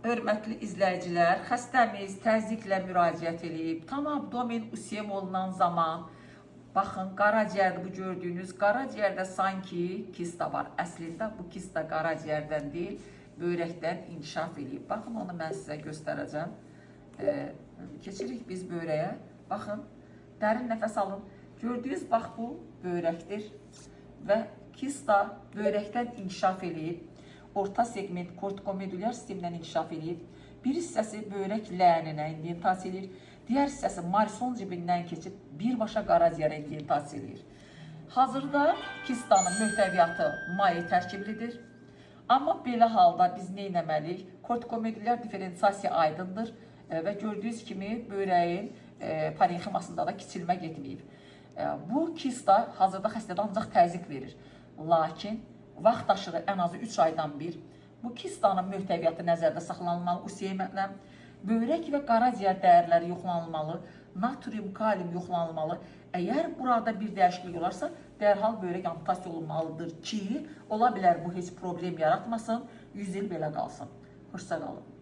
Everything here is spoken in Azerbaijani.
hörmətli izləyicilər, xəstəmiz təzyiqlə müraciət edib. Tam abdomen üsem olunan zaman, baxın, qaraciyərdə bu gördüyünüz, qaraciyərdə sanki kista var. Əslində bu kista qaraciyərdən deyil, böyrəkdən inkişaf edib. Baxın, onu mən sizə göstərəcəm. Keçirik biz böyrəyə. Baxın, dərin nəfəs alın. Gördüyünüz, bax, bu böyrəkdir və kista böyrəkdən inkişaf edib. Orta segment kortikomedulyar sistemdən inkişaf edib. Bir hissəsi böyrək ləyəninə indentasiya edir. Digər hissəsi marison cibindən keçib birbaşa qaraciyərə indentasiya edir. Hazırda kistanın möhtəviyyatı maye tərkiblidir. Amma belə halda biz nə etməliyik? Kortikomedulyar diferensiyasiya aydındır və gördüyünüz kimi böyrəyin parenximasında da kiçilmə getməyib. Bu kista hazırda xəstədə ancaq təzyiq verir. Lakin vaxt aşırı ən azı 3 aydan bir bu kistanın möhtəviyyatı nəzərdə saxlanılmalı, USM-lə böyrək və qaraciyər dəyərləri yoxlanılmalı, natrium, kalium yoxlanılmalı. Əgər burada bir dəyişiklik olarsa, dərhal böyrək amputasiya olunmalıdır ki, ola bilər bu heç problem yaratmasın, 100 il belə qalsın. Xoşça qalın.